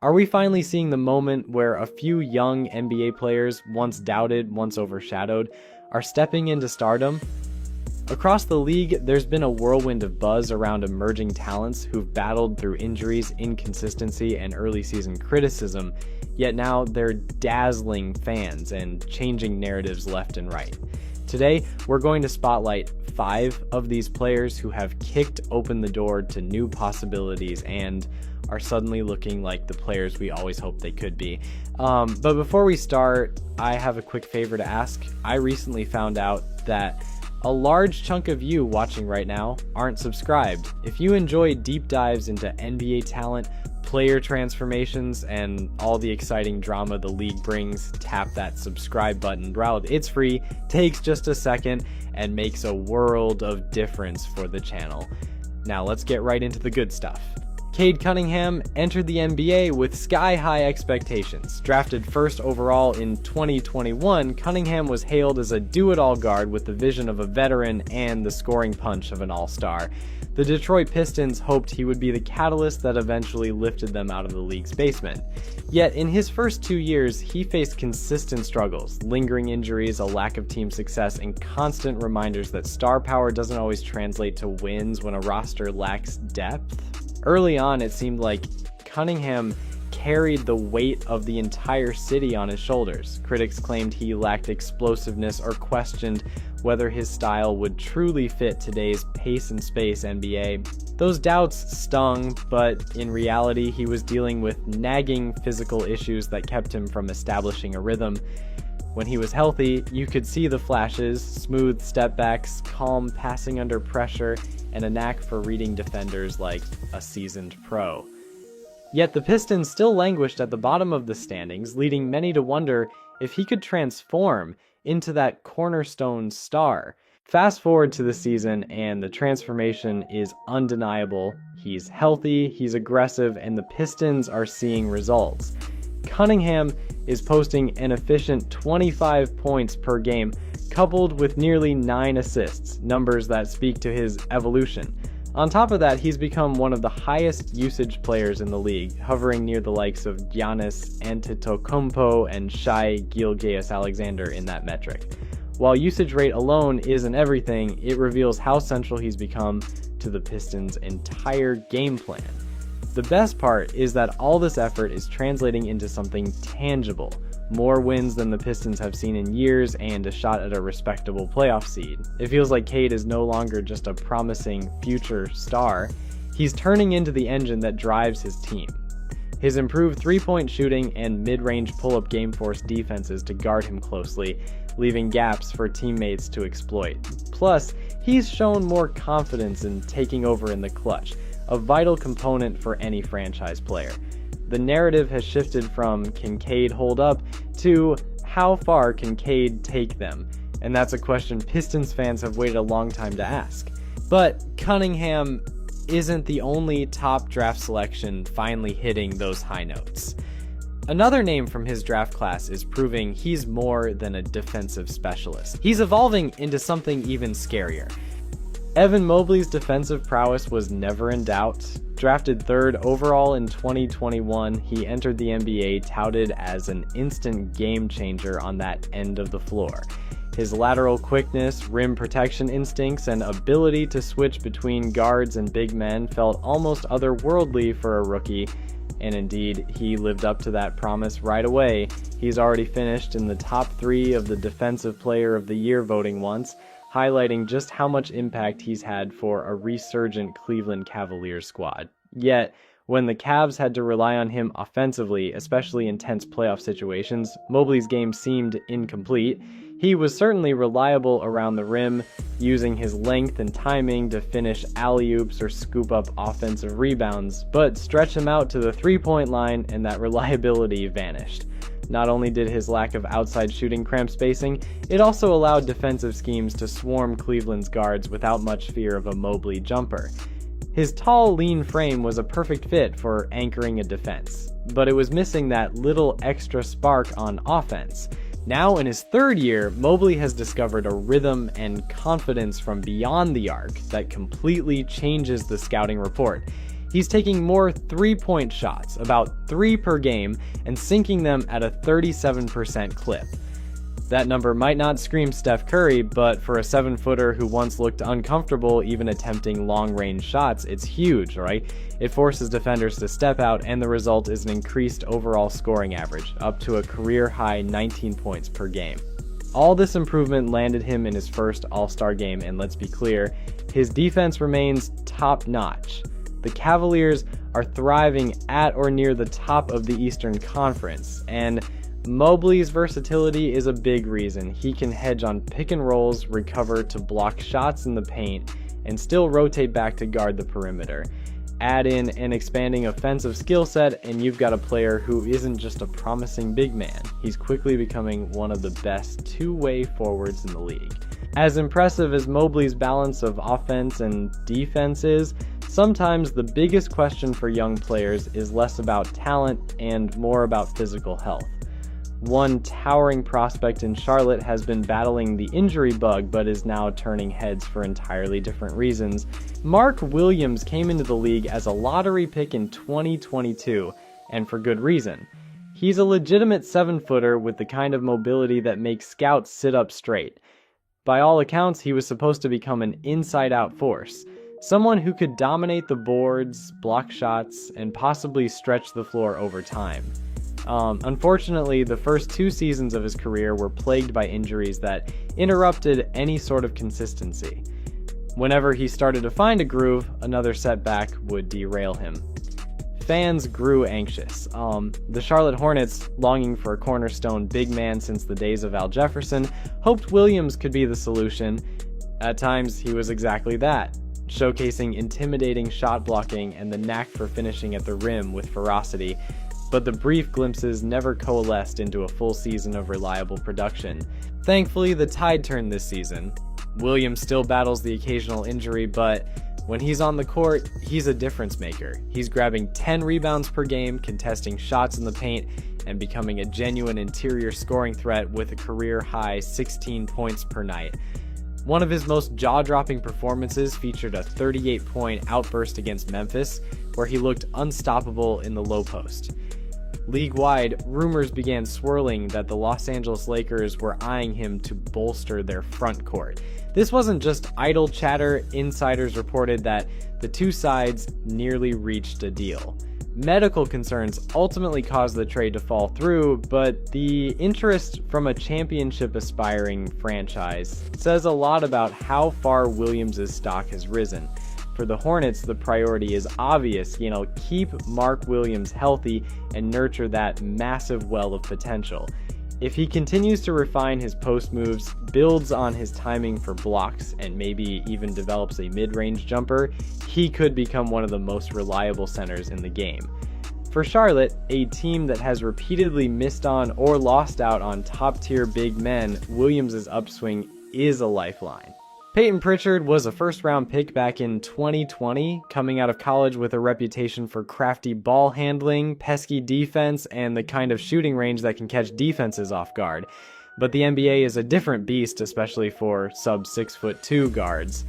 Are we finally seeing the moment where a few young NBA players, once doubted, once overshadowed, are stepping into stardom? Across the league, there's been a whirlwind of buzz around emerging talents who've battled through injuries, inconsistency, and early season criticism, yet now they're dazzling fans and changing narratives left and right. Today, we're going to spotlight 5 of these players who have kicked open the door to new possibilities and are suddenly looking like the players we always hoped they could be. But before we start, I have a quick favor to ask. I recently found out that a large chunk of you watching right now aren't subscribed. If you enjoy deep dives into NBA talent, player transformations, and all the exciting drama the league brings, tap that subscribe button. It's free, takes just a second, and makes a world of difference for the channel. Now let's get right into the good stuff. Cade Cunningham entered the NBA with sky-high expectations. Drafted first overall in 2021, Cunningham was hailed as a do-it-all guard with the vision of a veteran and the scoring punch of an all-star. The Detroit Pistons hoped he would be the catalyst that eventually lifted them out of the league's basement. Yet in his first 2 years, he faced consistent struggles, lingering injuries, a lack of team success, and constant reminders that star power doesn't always translate to wins when a roster lacks depth. Early on, it seemed like Cunningham carried the weight of the entire city on his shoulders. Critics claimed he lacked explosiveness or questioned whether his style would truly fit today's pace and space NBA. Those doubts stung, but in reality, he was dealing with nagging physical issues that kept him from establishing a rhythm. When he was healthy, you could see the flashes, smooth step backs, calm passing under pressure, and a knack for reading defenders like a seasoned pro. Yet the Pistons still languished at the bottom of the standings, leading many to wonder if he could transform into that cornerstone star. Fast forward to the season, and the transformation is undeniable. He's healthy, he's aggressive, and the Pistons are seeing results. Cunningham is posting an efficient 25 points per game, coupled with nearly 9 assists, numbers that speak to his evolution. On top of that, he's become one of the highest usage players in the league, hovering near the likes of Giannis Antetokounmpo and Shai Gilgeous-Alexander in that metric. While usage rate alone isn't everything, it reveals how central he's become to the Pistons' entire game plan. The best part is that all this effort is translating into something tangible. More wins than the Pistons have seen in years and a shot at a respectable playoff seed. It feels like Cade is no longer just a promising future star. He's turning into the engine that drives his team. His improved three-point shooting and mid-range pull-up game force defenses to guard him closely, leaving gaps for teammates to exploit. Plus, he's shown more confidence in taking over in the clutch, a vital component for any franchise player. The narrative has shifted from can Cade hold up to how far can Cade take them? And that's a question Pistons fans have waited a long time to ask. But Cunningham isn't the only top draft selection finally hitting those high notes. Another name from his draft class is proving he's more than a defensive specialist. He's evolving into something even scarier. Evan Mobley's defensive prowess was never in doubt. Drafted 3rd overall in 2021, he entered the NBA touted as an instant game changer on that end of the floor. His lateral quickness, rim protection instincts, and ability to switch between guards and big men felt almost otherworldly for a rookie, and indeed, he lived up to that promise right away. He's already finished in the top 3 of the Defensive Player of the Year voting once, highlighting just how much impact he's had for a resurgent Cleveland Cavaliers squad. Yet, when the Cavs had to rely on him offensively, especially in tense playoff situations, Mobley's game seemed incomplete. He was certainly reliable around the rim, using his length and timing to finish alley-oops or scoop up offensive rebounds, but stretch him out to the three-point line and that reliability vanished. Not only did his lack of outside shooting cramp spacing, it also allowed defensive schemes to swarm Cleveland's guards without much fear of a Mobley jumper. His tall, lean frame was a perfect fit for anchoring a defense, but it was missing that little extra spark on offense. Now in his 3rd year, Mobley has discovered a rhythm and confidence from beyond the arc that completely changes the scouting report. He's taking more three-point shots, about 3 per game, and sinking them at a 37% clip. That number might not scream Steph Curry, but for a 7-footer who once looked uncomfortable even attempting long-range shots, it's huge, right? It forces defenders to step out, and the result is an increased overall scoring average, up to a career-high 19 points per game. All this improvement landed him in his first All-Star game, and let's be clear, his defense remains top-notch. The Cavaliers are thriving at or near the top of the Eastern Conference, and Mobley's versatility is a big reason. He can hedge on pick and rolls, recover to block shots in the paint, and still rotate back to guard the perimeter. Add in an expanding offensive skill set, and you've got a player who isn't just a promising big man. He's quickly becoming one of the best two-way forwards in the league. As impressive as Mobley's balance of offense and defense is, sometimes the biggest question for young players is less about talent and more about physical health. One towering prospect in Charlotte has been battling the injury bug but is now turning heads for entirely different reasons. Mark Williams came into the league as a lottery pick in 2022, and for good reason. He's a legitimate 7-footer with the kind of mobility that makes scouts sit up straight. By all accounts, he was supposed to become an inside-out force, someone who could dominate the boards, block shots, and possibly stretch the floor over time. Unfortunately, the first 2 seasons of his career were plagued by injuries that interrupted any sort of consistency. Whenever he started to find a groove, another setback would derail him. Fans grew anxious. The Charlotte Hornets, longing for a cornerstone big man since the days of Al Jefferson, hoped Williams could be the solution. At times, he was exactly that, showcasing intimidating shot blocking and the knack for finishing at the rim with ferocity. But the brief glimpses never coalesced into a full season of reliable production. Thankfully, the tide turned this season. Williams still battles the occasional injury, but when he's on the court, he's a difference maker. He's grabbing 10 rebounds per game, contesting shots in the paint, and becoming a genuine interior scoring threat with a career-high 16 points per night. One of his most jaw-dropping performances featured a 38-point outburst against Memphis, where he looked unstoppable in the low post. League-wide, rumors began swirling that the Los Angeles Lakers were eyeing him to bolster their front court. This wasn't just idle chatter. Insiders reported that the two sides nearly reached a deal. Medical concerns ultimately caused the trade to fall through, but the interest from a championship-aspiring franchise says a lot about how far Williams' stock has risen. For the Hornets, the priority is obvious, keep Mark Williams healthy and nurture that massive well of potential. If he continues to refine his post moves, builds on his timing for blocks, and maybe even develops a mid-range jumper, he could become one of the most reliable centers in the game. For Charlotte, a team that has repeatedly missed on or lost out on top-tier big men, Williams' upswing is a lifeline. Peyton Pritchard was a first-round pick back in 2020, coming out of college with a reputation for crafty ball handling, pesky defense, and the kind of shooting range that can catch defenses off guard. But the NBA is a different beast, especially for sub-6'2" guards.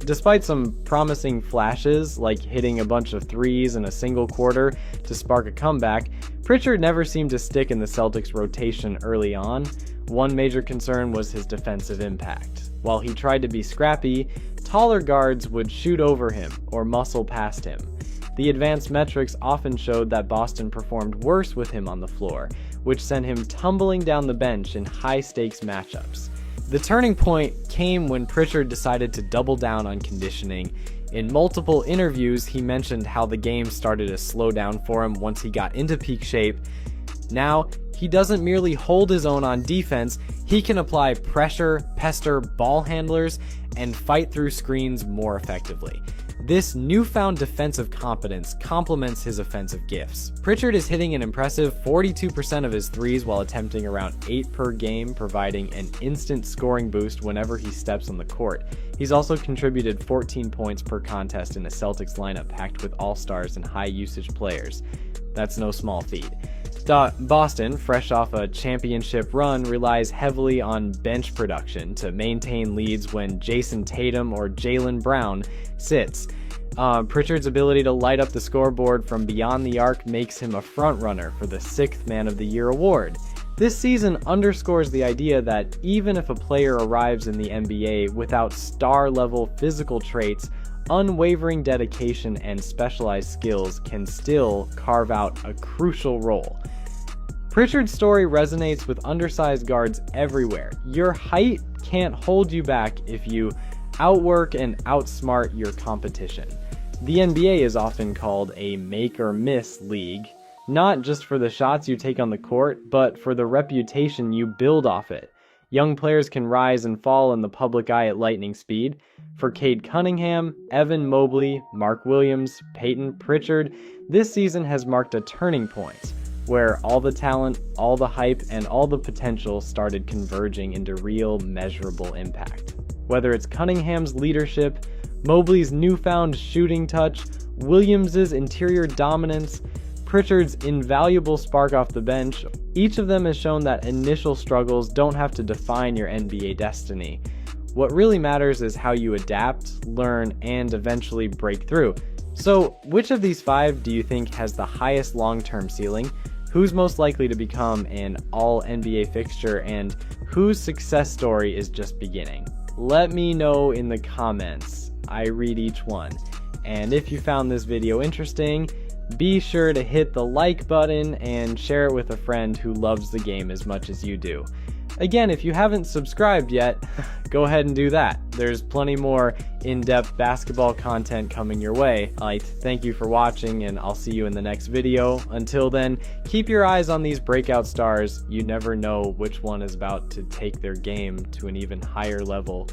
Despite some promising flashes, like hitting a bunch of threes in a single quarter to spark a comeback, Pritchard never seemed to stick in the Celtics' rotation early on. One major concern was his defensive impact. While he tried to be scrappy, taller guards would shoot over him or muscle past him. The advanced metrics often showed that Boston performed worse with him on the floor, which sent him tumbling down the bench in high-stakes matchups. The turning point came when Pritchard decided to double down on conditioning. In multiple interviews, he mentioned how the game started to slow down for him once he got into peak shape. Now, he doesn't merely hold his own on defense, he can apply pressure, pester ball handlers, and fight through screens more effectively. This newfound defensive competence complements his offensive gifts. Pritchard is hitting an impressive 42% of his threes while attempting around 8 per game, providing an instant scoring boost whenever he steps on the court. He's also contributed 14 points per contest in a Celtics lineup packed with all-stars and high-usage players. That's no small feat. Boston, fresh off a championship run, relies heavily on bench production to maintain leads when Jason Tatum or Jaylen Brown sits. Pritchard's ability to light up the scoreboard from beyond the arc makes him a frontrunner for the 6th Man of the Year award. This season underscores the idea that even if a player arrives in the NBA without star-level physical traits, unwavering dedication and specialized skills can still carve out a crucial role. Pritchard's story resonates with undersized guards everywhere. Your height can't hold you back if you outwork and outsmart your competition. The NBA is often called a make-or-miss league, not just for the shots you take on the court, but for the reputation you build off it. Young players can rise and fall in the public eye at lightning speed. For Cade Cunningham, Evan Mobley, Mark Williams, Peyton Pritchard, this season has marked a turning point, where all the talent, all the hype, and all the potential started converging into real, measurable impact. Whether it's Cunningham's leadership, Mobley's newfound shooting touch, Williams's interior dominance, Pritchard's invaluable spark off the bench, each of them has shown that initial struggles don't have to define your NBA destiny. What really matters is how you adapt, learn, and eventually break through. So, which of these 5 do you think has the highest long-term ceiling? Who's most likely to become an all-NBA fixture, and whose success story is just beginning? Let me know in the comments. I read each one. And if you found this video interesting, be sure to hit the like button and share it with a friend who loves the game as much as you do. Again, if you haven't subscribed yet, go ahead and do that. There's plenty more in-depth basketball content coming your way. Thank you for watching, and I'll see you in the next video. Until then, keep your eyes on these breakout stars. You never know which one is about to take their game to an even higher level.